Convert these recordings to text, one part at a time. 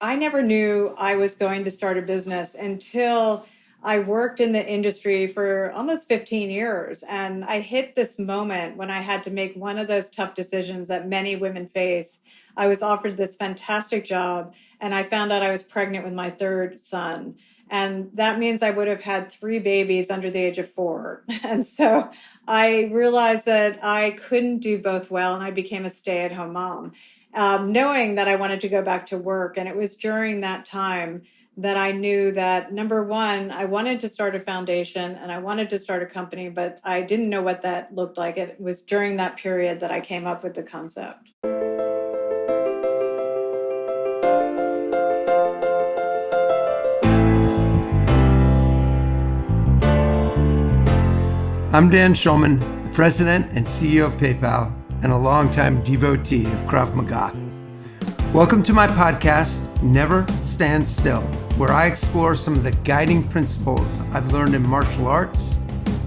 I never knew I was going to start a business until I worked in the industry for almost 15 years. And I hit this moment when I had to make one of those tough decisions that many women face. I was offered this fantastic job, and I found out I was pregnant with my third son. And that means I would have had three babies under the age of 4. And so I realized that I couldn't do both well, and I became a stay-at-home mom, knowing that I wanted to go back to work. And it was during that time that I knew that, number one, I wanted to start a foundation and I wanted to start a company, but I didn't know what that looked like. It was during that period that I came up with the concept. I'm Dan Schulman, the president and CEO of PayPal and a longtime devotee of Krav Maga. Welcome to my podcast, Never Stand Still, where I explore some of the guiding principles I've learned in martial arts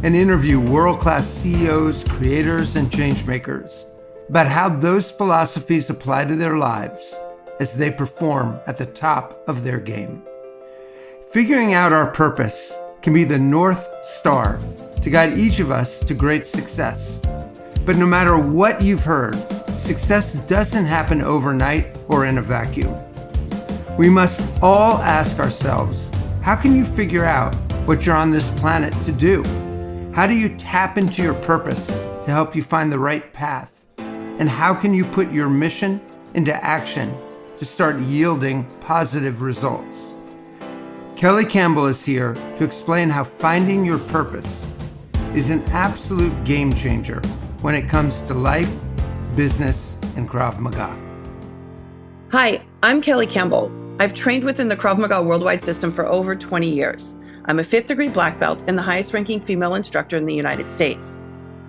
and interview world-class CEOs, creators, and changemakers about how those philosophies apply to their lives as they perform at the top of their game. Figuring out our purpose can be the North Star to guide each of us to great success. But no matter what you've heard, success doesn't happen overnight or in a vacuum. We must all ask ourselves, how can you figure out what you're on this planet to do? How do you tap into your purpose to help you find the right path? And how can you put your mission into action to start yielding positive results? Kelly Campbell is here to explain how finding your purpose is an absolute game changer when it comes to life, business, and Krav Maga. Hi, I'm Kelly Campbell. I've trained within the Krav Maga worldwide system for over 20 years. I'm a 5th degree black belt and the highest ranking female instructor in the United States.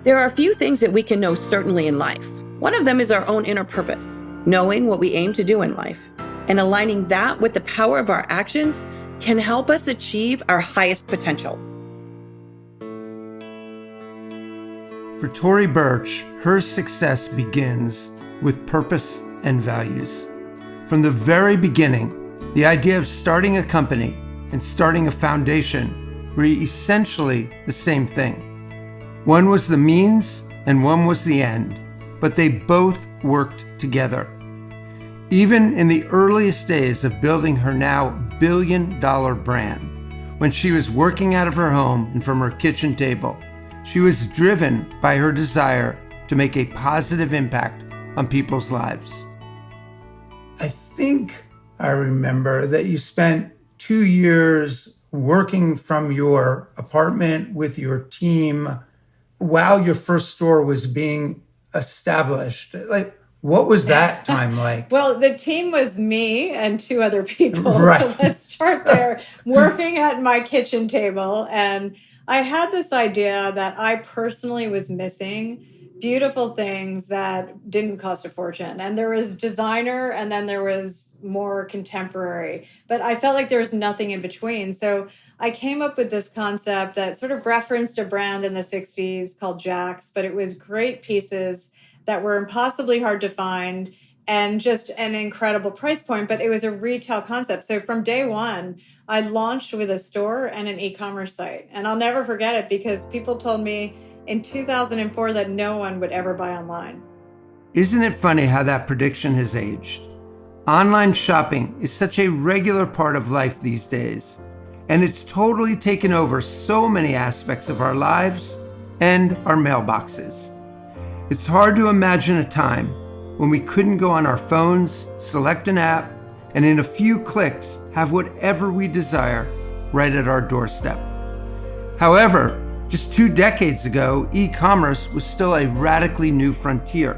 There are a few things that we can know certainly in life. One of them is our own inner purpose, knowing what we aim to do in life, and aligning that with the power of our actions can help us achieve our highest potential. For Tory Burch, her success begins with purpose and values. From the very beginning, the idea of starting a company and starting a foundation were essentially the same thing. One was the means and one was the end, but they both worked together. Even in the earliest days of building her now billion-dollar brand, when she was working out of her home and from her kitchen table, she was driven by her desire to make a positive impact on people's lives. I think I remember that you spent 2 years working from your apartment with your team while your first store was being established. What was that time like? Well, the team was me and 2 other people. Right. So let's start there. Working at my kitchen table. And I had this idea that I personally was missing beautiful things that didn't cost a fortune. And there was designer and then there was more contemporary. But I felt like there was nothing in between. So I came up with this concept that sort of referenced a brand in the 60s called Jack's, but it was great pieces that were impossibly hard to find and just an incredible price point, but it was a retail concept. So from day one, I launched with a store and an e-commerce site. And I'll never forget it because people told me in 2004 that no one would ever buy online. Isn't it funny how that prediction has aged? Online shopping is such a regular part of life these days, and it's totally taken over so many aspects of our lives and our mailboxes. It's hard to imagine a time when we couldn't go on our phones, select an app, and in a few clicks have whatever we desire right at our doorstep. However, just 2 decades ago, e-commerce was still a radically new frontier.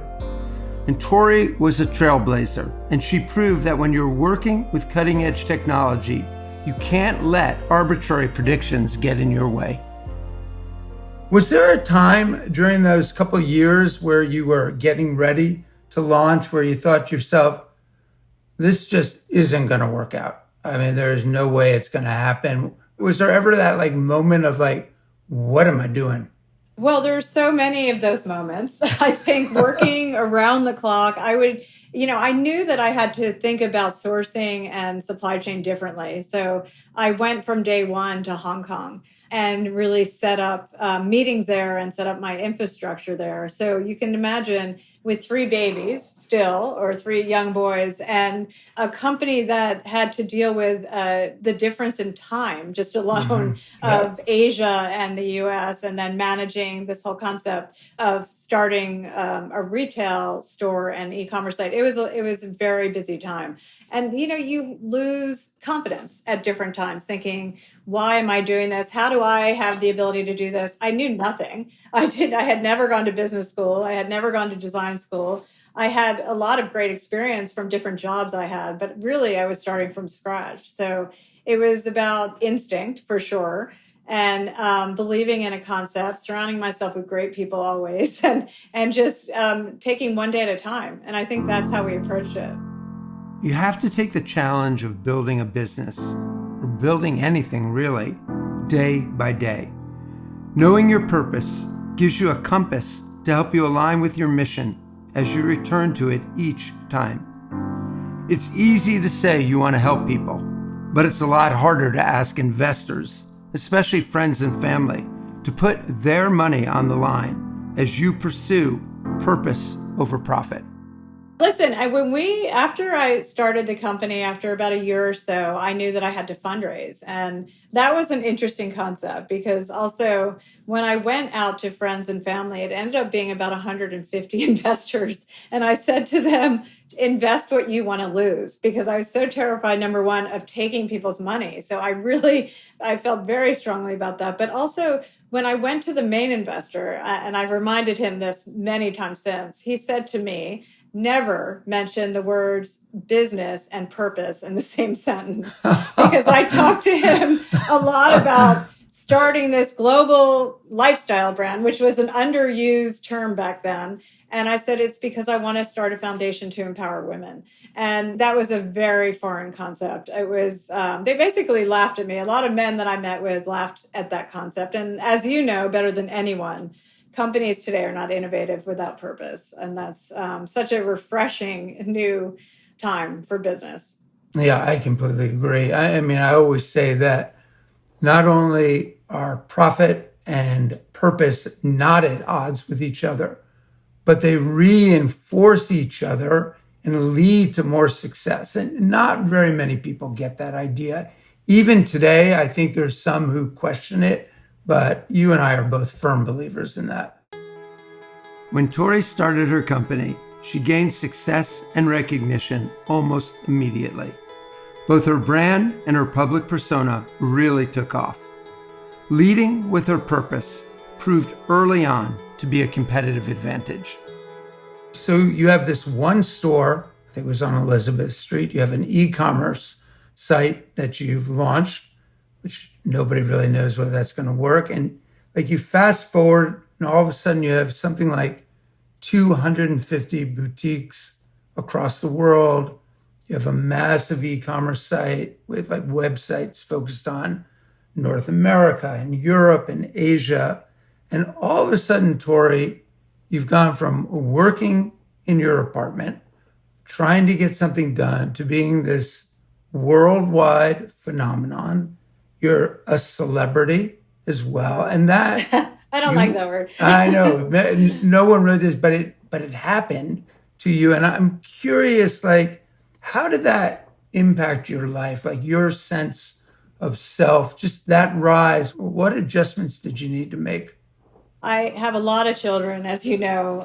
And Tory was a trailblazer, and she proved that when you're working with cutting-edge technology, you can't let arbitrary predictions get in your way. Was there a time during those couple of years where you were getting ready to launch where you thought to yourself, this just isn't going to work out? I mean, there's no way it's going to happen. Was there ever that moment of what am I doing? Well, there's so many of those moments. I think working around the clock, I knew that I had to think about sourcing and supply chain differently. So I went from day one to Hong Kong and really set up meetings there and set up my infrastructure there. So you can imagine with 3 babies still, or 3 young boys, and a company that had to deal with the difference in time just alone of Asia and the US, and then managing this whole concept of starting a retail store and e-commerce site. It was a very busy time. And, you lose confidence at different times thinking, why am I doing this? How do I have the ability to do this? I knew nothing. I had never gone to business school. I had never gone to design school. I had a lot of great experience from different jobs I had, but really I was starting from scratch. So it was about instinct for sure. And believing in a concept, surrounding myself with great people always, and just taking one day at a time. And I think that's how we approached it. You have to take the challenge of building a business, or building anything really, day by day. Knowing your purpose gives you a compass to help you align with your mission as you return to it each time. It's easy to say you want to help people, but it's a lot harder to ask investors, especially friends and family, to put their money on the line as you pursue purpose over profit. Listen, after I started the company, after about a year or so, I knew that I had to fundraise. And that was an interesting concept because also when I went out to friends and family, it ended up being about 150 investors. And I said to them, invest what you want to lose, because I was so terrified, number one, of taking people's money. So I felt very strongly about that. But also when I went to the main investor, and I've reminded him this many times since, he said to me, never mention the words business and purpose in the same sentence, because I talked to him a lot about starting this global lifestyle brand, which was an underused term back then. And I said, it's because I want to start a foundation to empower women. And that was a very foreign concept. It was, they basically laughed at me. A lot of men that I met with laughed at that concept. And as you know, better than anyone, companies today are not innovative without purpose. And that's such a refreshing new time for business. Yeah, I completely agree. I mean, I always say that not only are profit and purpose not at odds with each other, but they reinforce each other and lead to more success. And not very many people get that idea. Even today, I think there's some who question it, but you and I are both firm believers in that. When Tory started her company, she gained success and recognition almost immediately. Both her brand and her public persona really took off. Leading with her purpose proved early on to be a competitive advantage. So you have this one store that was on Elizabeth Street. You have an e-commerce site that you've launched, which nobody really knows whether that's going to work. And like you fast forward and all of a sudden you have something like 250 boutiques across the world. You have a massive e-commerce site with like websites focused on North America and Europe and Asia. And all of a sudden, Tory, you've gone from working in your apartment, trying to get something done, to being this worldwide phenomenon. You're a celebrity as well. And that... I don't like that word. I know. No one really does, but it happened to you. And I'm curious, like, how did that impact your life? Like your sense of self, just that rise. What adjustments did you need to make? I have a lot of children, as you know,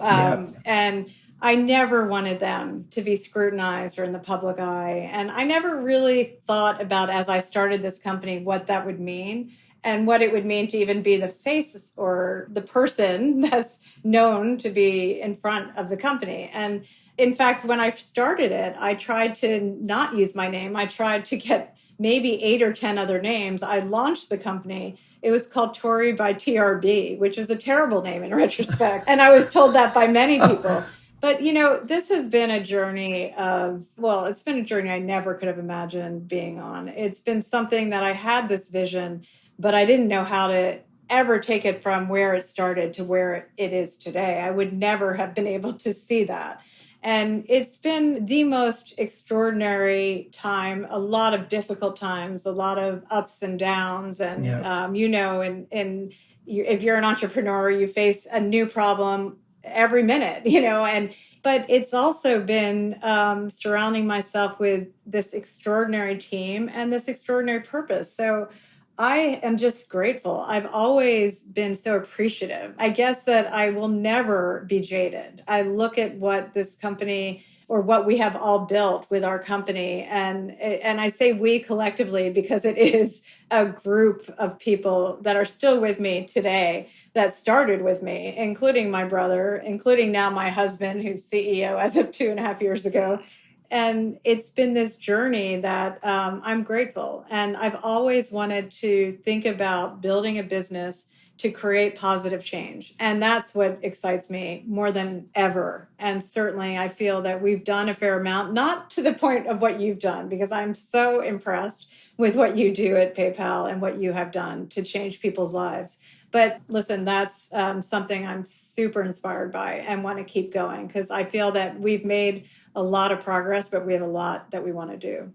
and I never wanted them to be scrutinized or in the public eye. And I never really thought about, as I started this company, what that would mean and what it would mean to even be the face or the person that's known to be in front of the company. And in fact, when I started it, I tried to not use my name. I tried to get maybe 8 or 10 other names. I launched the company. It was called Tory by TRB, which was a terrible name in retrospect. And I was told that by many people. But, this has been a journey it's been a journey I never could have imagined being on. It's been something that I had this vision, but I didn't know how to ever take it from where it started to where it is today. I would never have been able to see that. And it's been the most extraordinary time, a lot of difficult times, a lot of ups and downs. And, if you're an entrepreneur, you face a new problem every minute, but it's also been surrounding myself with this extraordinary team and this extraordinary purpose. So I am just grateful. I've always been so appreciative. I guess that I will never be jaded. I look at what this company or what we have all built with our company. And I say we collectively because it is a group of people that are still with me today that started with me, including my brother, including now my husband, who's CEO as of 2.5 years ago. And it's been this journey that I'm grateful. And I've always wanted to think about building a business to create positive change. And that's what excites me more than ever. And certainly I feel that we've done a fair amount, not to the point of what you've done, because I'm so impressed with what you do at PayPal and what you have done to change people's lives. But listen, that's something I'm super inspired by and want to keep going because I feel that we've made a lot of progress, but we have a lot that we want to do.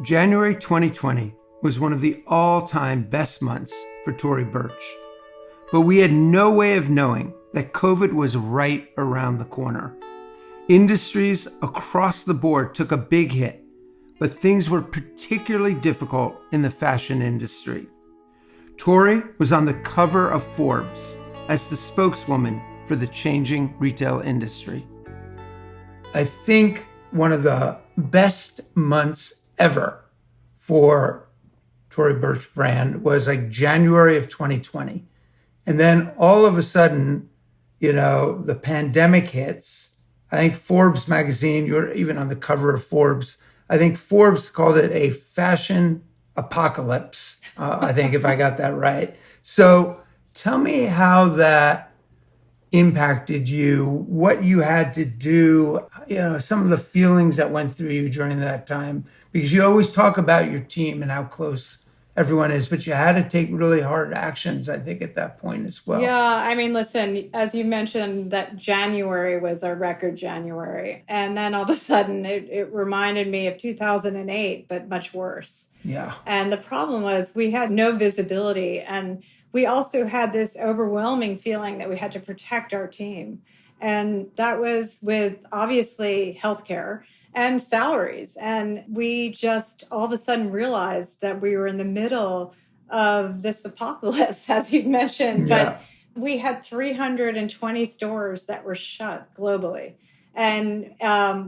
January 2020 was one of the all-time best months for Tory Burch. But we had no way of knowing that COVID was right around the corner. Industries across the board took a big hit, but things were particularly difficult in the fashion industry. Tory was on the cover of Forbes as the spokeswoman for the changing retail industry. I think one of the best months ever for Tory Burch brand was like January of 2020. And then all of a sudden, the pandemic hits. I think Forbes magazine, you're even on the cover of Forbes. I think Forbes called it a fashion apocalypse. I think if I got that right. So tell me how that impacted you, what you had to do, some of the feelings that went through you during that time, because you always talk about your team and how close everyone is, but you had to take really hard actions, I think, at that point as well. Yeah, I mean, listen, as you mentioned, that January was a record January. And then all of a sudden it reminded me of 2008, but much worse. Yeah. And the problem was we had no visibility. And we also had this overwhelming feeling that we had to protect our team. And that was with obviously healthcare and salaries. And we just all of a sudden realized that we were in the middle of this apocalypse, as you mentioned. Yeah. But we had 320 stores that were shut globally. And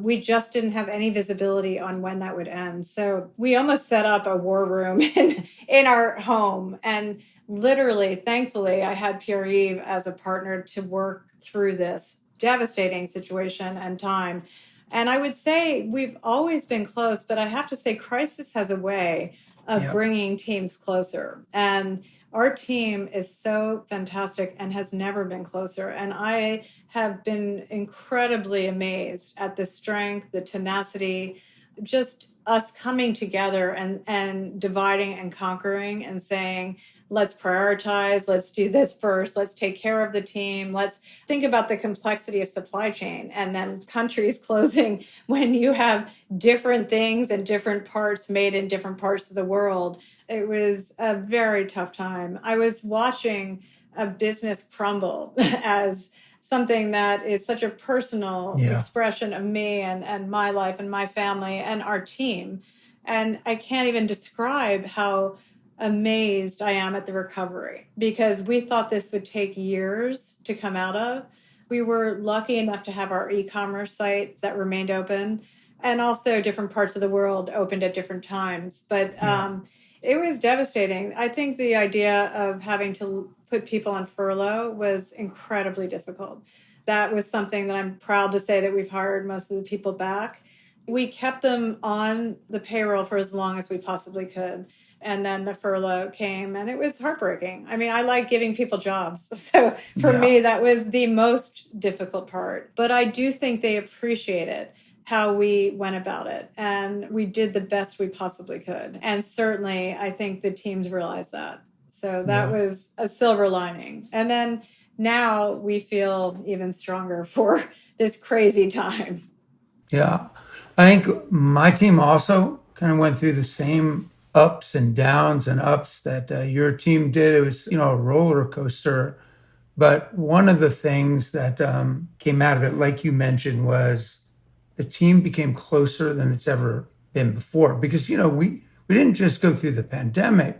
we just didn't have any visibility on when that would end. So we almost set up a war room in our home. And literally, thankfully, I had Pierre-Yves as a partner to work through this devastating situation and time. And I would say we've always been close, but I have to say crisis has a way of bringing teams closer. And our team is so fantastic and has never been closer. And I have been incredibly amazed at the strength, the tenacity, just us coming together and dividing and conquering and saying, let's prioritize, let's do this first, let's take care of the team, let's think about the complexity of supply chain and then countries closing when you have different things and different parts made in different parts of the world. It was a very tough time. I was watching a business crumble as something that is such a personal expression of me and my life and my family and our team. And I can't even describe how amazed I am at the recovery because we thought this would take years to come out of. We were lucky enough to have our e-commerce site that remained open and also different parts of the world opened at different times. But it was devastating. I think the idea of having to put people on furlough was incredibly difficult. That was something that I'm proud to say that we've hired most of the people back. We kept them on the payroll for as long as we possibly could. And then the furlough came and it was heartbreaking. I mean, I like giving people jobs. So for me, that was the most difficult part. But I do think they appreciated how we went about it. And we did the best we possibly could. And certainly, I think the teams realized that. So that was a silver lining. And then now we feel even stronger for this crazy time. Yeah. I think my team also kind of went through the same ups and downs and ups that your team did. It was, a roller coaster. But one of the things that came out of it, like you mentioned, was the team became closer than it's ever been before. Because, we didn't just go through the pandemic,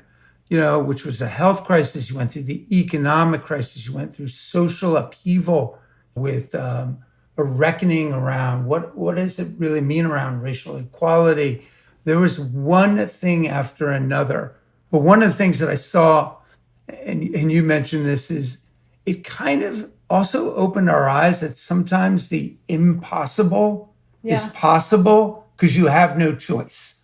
which was a health crisis. You went through the economic crisis. You went through social upheaval with a reckoning around what does it really mean around racial equality. There was one thing after another. But one of the things that I saw, and you mentioned this, is it kind of also opened our eyes that sometimes the impossible is Yeah. possible because you have no choice,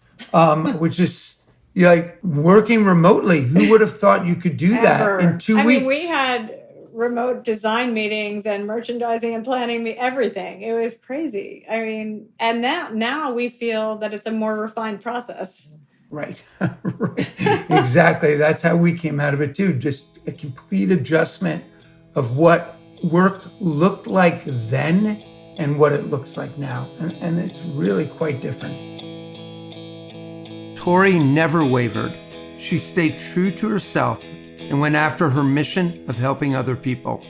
which is like working remotely. Who would have thought you could do that in 2 weeks? I mean, we had remote design meetings and merchandising and planning, everything. It was crazy. I mean, and now we feel that it's a more refined process. Right. Right. Exactly. That's how we came out of it too. Just a complete adjustment of what work looked like then and what it looks like now. And it's really quite different. Tory never wavered. She stayed true to herself and went after her mission of helping other people.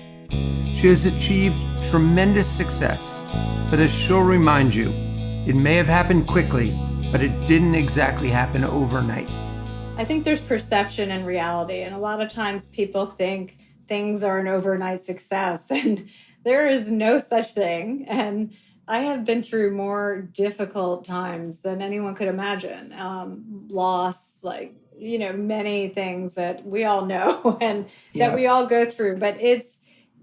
She has achieved tremendous success, but as she'll remind you, it may have happened quickly, but it didn't exactly happen overnight. I think there's perception and reality, and a lot of times people think things are an overnight success, and there is no such thing. And I have been through more difficult times than anyone could imagine. Loss, many things that we all know and that we all go through. But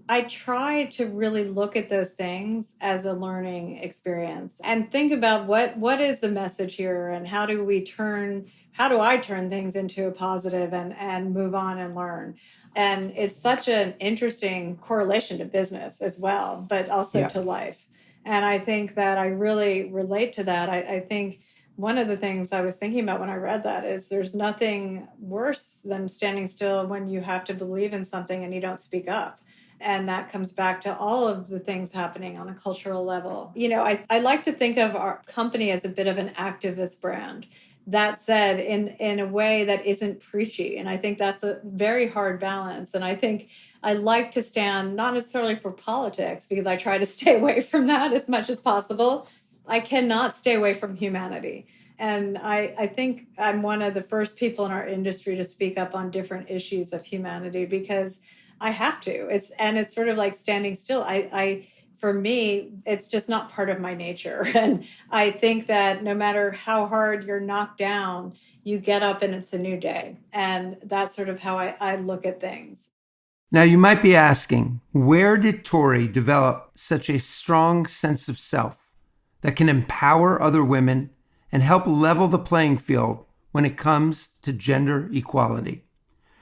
I try to really look at those things as a learning experience and think about what is the message here and how do I turn things into a positive and move on and learn. And it's such an interesting correlation to business as well, but also to life. And I think that I really relate to that. I think one of the things I was thinking about when I read that is there's nothing worse than standing still when you have to believe in something and you don't speak up. And that comes back to all of the things happening on a cultural level. I like to think of our company as a bit of an activist brand. That said, in a way that isn't preachy. And I think that's a very hard balance. And I think I like to stand not necessarily for politics, because I try to stay away from that as much as possible. I cannot stay away from humanity. And I think I'm one of the first people in our industry to speak up on different issues of humanity because I have to. It's sort of like standing still. For me, it's just not part of my nature. And I think that no matter how hard you're knocked down, you get up and it's a new day. And that's sort of how I look at things. Now, you might be asking, where did Tory develop such a strong sense of self that can empower other women and help level the playing field when it comes to gender equality?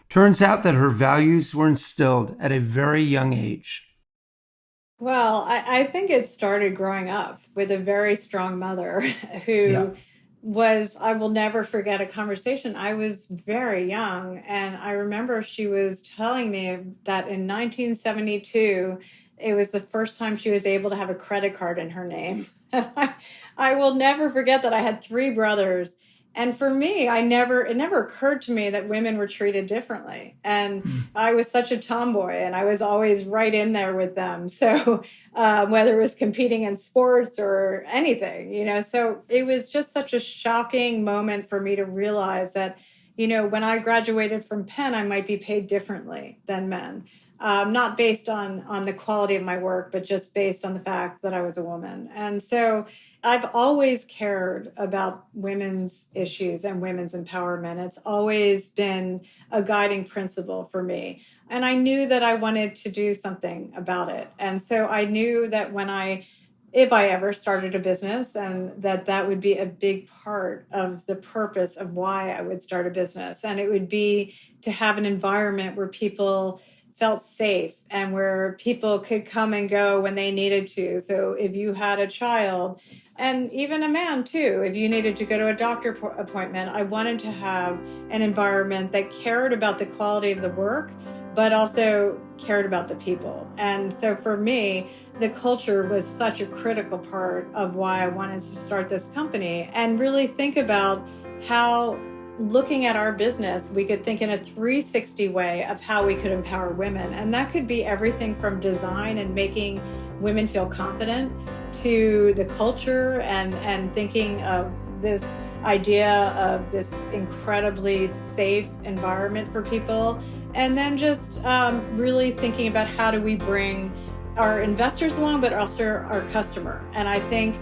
Turns out that her values were instilled at a very young age. Well, I think it started growing up with a very strong mother who I will never forget a conversation. I was very young, and I remember she was telling me that in 1972, it was the first time she was able to have a credit card in her name. I will never forget that. I had 3 brothers. And for me, it never occurred to me that women were treated differently. And I was such a tomboy and I was always right in there with them. So whether it was competing in sports or anything, so it was just such a shocking moment for me to realize that, when I graduated from Penn, I might be paid differently than men. Not based on the quality of my work, but just based on the fact that I was a woman. And so I've always cared about women's issues and women's empowerment. It's always been a guiding principle for me. And I knew that I wanted to do something about it. And so I knew that if I ever started a business, and that would be a big part of the purpose of why I would start a business. And it would be to have an environment where people felt safe and where people could come and go when they needed to. So if you had a child, and even a man too, if you needed to go to a doctor appointment, I wanted to have an environment that cared about the quality of the work, but also cared about the people. And so for me, the culture was such a critical part of why I wanted to start this company and really think about how, looking at our business, we could think in a 360 way of how we could empower women. And that could be everything from design and making women feel confident to the culture and thinking of this idea of this incredibly safe environment for people. And then just really thinking about how do we bring our investors along, but also our customer. And I think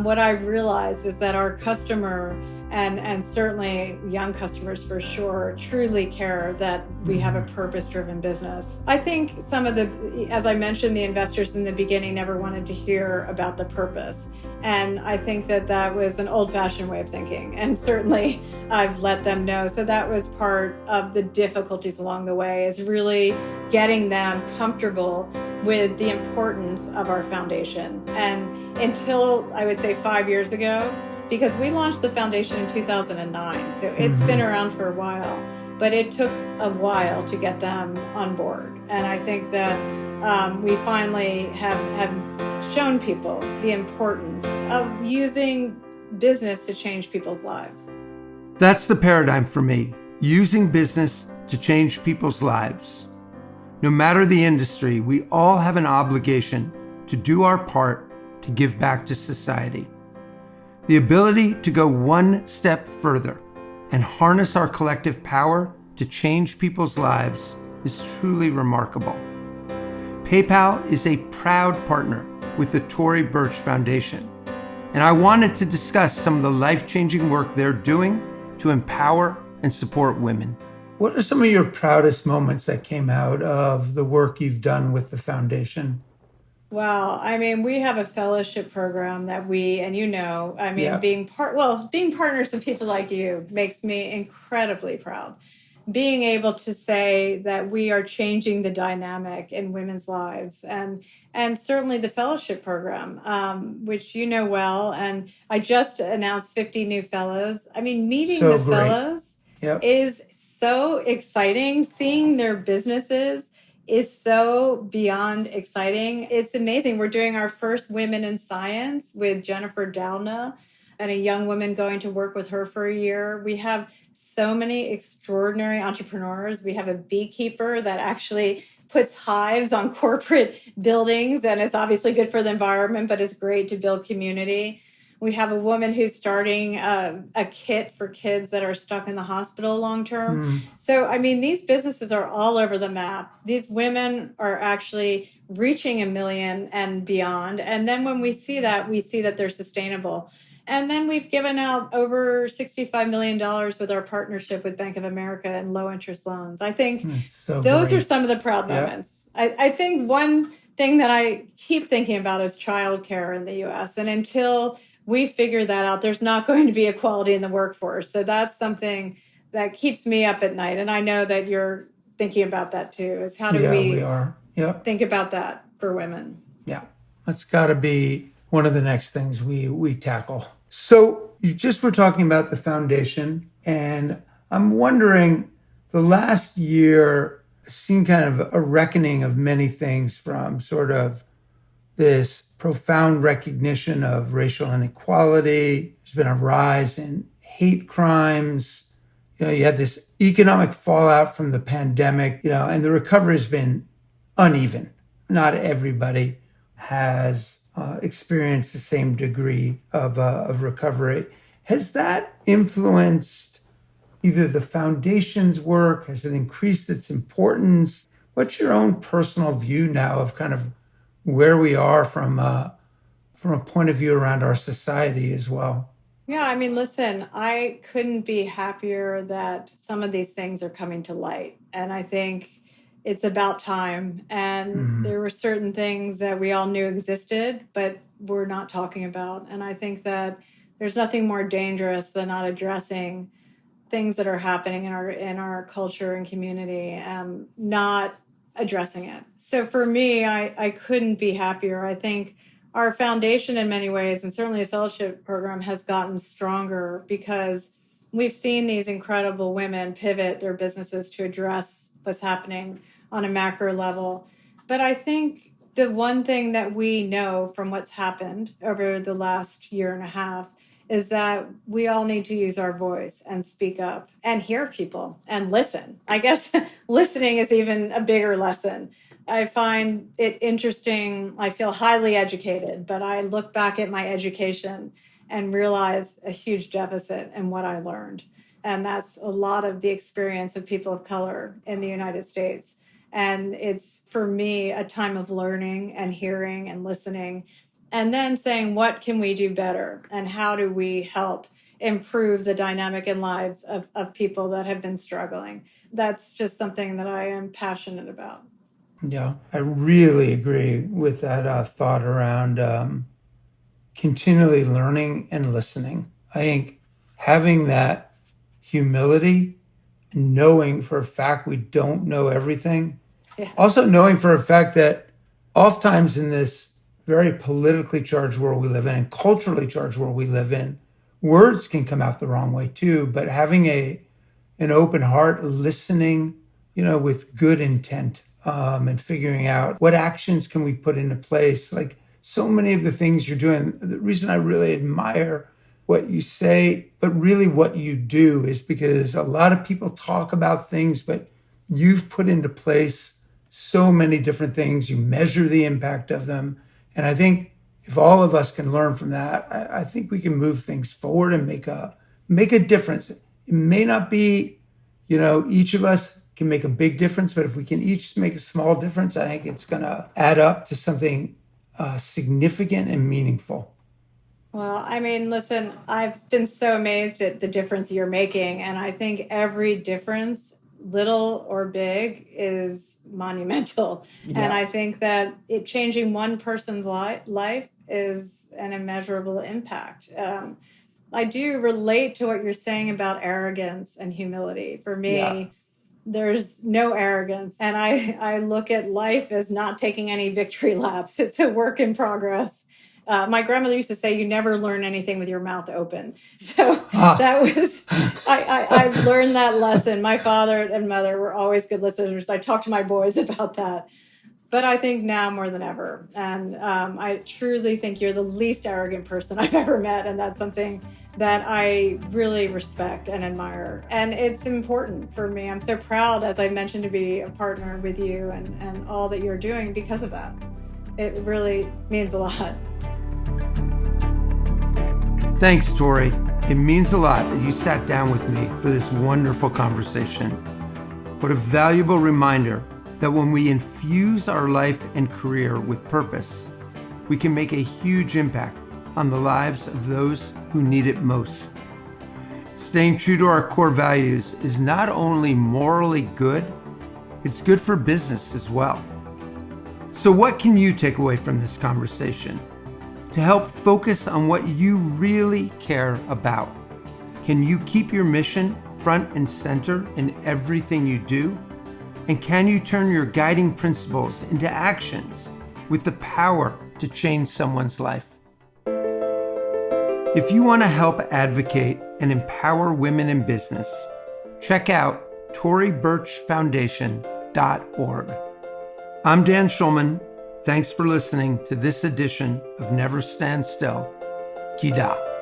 what I've realized is that our customer, and certainly young customers for sure, truly care that we have a purpose-driven business. I think some of the, as I mentioned, the investors in the beginning never wanted to hear about the purpose. And I think that that was an old-fashioned way of thinking. And certainly I've let them know. So that was part of the difficulties along the way, is really getting them comfortable with the importance of our foundation. And until, I would say, 5 years ago, because we launched the foundation in 2009, so it's been around for a while, but it took a while to get them on board. And I think that we finally have shown people the importance of using business to change people's lives. That's the paradigm for me, using business to change people's lives. No matter the industry, we all have an obligation to do our part to give back to society. The ability to go one step further and harness our collective power to change people's lives is truly remarkable. PayPal is a proud partner with the Tory Burch Foundation, and I wanted to discuss some of the life-changing work they're doing to empower and support women. What are some of your proudest moments that came out of the work you've done with the foundation? Wow. I mean, we have a fellowship program that being partners with people like you makes me incredibly proud. Being able to say that we are changing the dynamic in women's lives, and certainly the fellowship program, which you know well. And I just announced 50 new fellows. I mean, meeting So the great. fellows is so exciting. Seeing their businesses is so beyond exciting. It's amazing. We're doing our first Women in Science with Jennifer Doudna and a young woman going to work with her for a year. We have so many extraordinary entrepreneurs. We have a beekeeper that actually puts hives on corporate buildings, and it's obviously good for the environment, but it's great to build community. We have a woman who's starting a kit for kids that are stuck in the hospital long term. So, I mean, these businesses are all over the map. These women are actually reaching 1 million and beyond. And then when we see that they're sustainable. And then we've given out over $65 million with our partnership with Bank of America and low interest loans. I think those are some of the proud moments. I think one thing that I keep thinking about is childcare in the U.S. And until we figure that out, there's not going to be equality in the workforce. So that's something that keeps me up at night. And I know that you're thinking about that too, is how do we think about that for women? Yeah, that's got to be one of the next things we tackle. So you just were talking about the foundation, and I'm wondering, the last year has seen kind of a reckoning of many things, from sort of this profound recognition of racial inequality. There's been a rise in hate crimes. You had this economic fallout from the pandemic, and the recovery has been uneven. Not everybody has experienced the same degree of recovery. Has that influenced either the foundation's work? Has it increased its importance? What's your own personal view now of kind of where we are from a point of view around our society as well? Yeah, I mean, listen, I couldn't be happier that some of these things are coming to light. And I think it's about time. And there were certain things that we all knew existed, but we're not talking about. And I think that there's nothing more dangerous than not addressing things that are happening in our culture and community, not addressing it. So for me, I couldn't be happier. I think our foundation in many ways, and certainly the fellowship program, has gotten stronger because we've seen these incredible women pivot their businesses to address what's happening on a macro level. But I think The one thing that we know from what's happened over the last year and a half is that we all need to use our voice and speak up and hear people and listen. I guess listening is even a bigger lesson. I find it interesting. I feel highly educated, but I look back at my education and realize a huge deficit in what I learned. And that's a lot of the experience of people of color in the United States. And it's, for me, a time of learning and hearing and listening, and then saying, what can we do better? And how do we help improve the dynamic in lives of people that have been struggling? That's just something that I am passionate about. Yeah, I really agree with that thought around continually learning and listening. I think having that humility, knowing for a fact we don't know everything, also knowing for a fact that oftentimes in this very politically charged world we live in and culturally charged world we live in, words can come out the wrong way too, but having an open heart, listening, with good intent, and figuring out what actions can we put into place. Like so many of the things you're doing, the reason I really admire what you say, but really what you do, is because a lot of people talk about things, but you've put into place so many different things. You measure the impact of them. And I think if all of us can learn from that, I think we can move things forward and make a difference. It may not be, each of us can make a big difference, but if we can each make a small difference, I think it's going to add up to something significant and meaningful. Well, I mean, listen, I've been so amazed at the difference you're making. And I think every difference, little or big, is monumental. Yeah. And I think that changing one person's life is an immeasurable impact. I do relate to what you're saying about arrogance and humility. For me, there's no arrogance. And I look at life as not taking any victory laps. It's a work in progress. My grandmother used to say, you never learn anything with your mouth open. So that was, I've learned that lesson. My father and mother were always good listeners. I talk to my boys about that. But I think now more than ever. And I truly think you're the least arrogant person I've ever met. And that's something that I really respect and admire. And it's important for me. I'm so proud, as I mentioned, to be a partner with you and all that you're doing because of that. It really means a lot. Thanks, Tory. It means a lot that you sat down with me for this wonderful conversation. What a valuable reminder that when we infuse our life and career with purpose, we can make a huge impact on the lives of those who need it most. Staying true to our core values is not only morally good, it's good for business as well. So what can you take away from this conversation to help focus on what you really care about? Can you keep your mission front and center in everything you do? And can you turn your guiding principles into actions with the power to change someone's life? If you want to help advocate and empower women in business, check out torybirchfoundation.org. I'm Dan Schulman. Thanks for listening to this edition of Never Stand Still. Kida.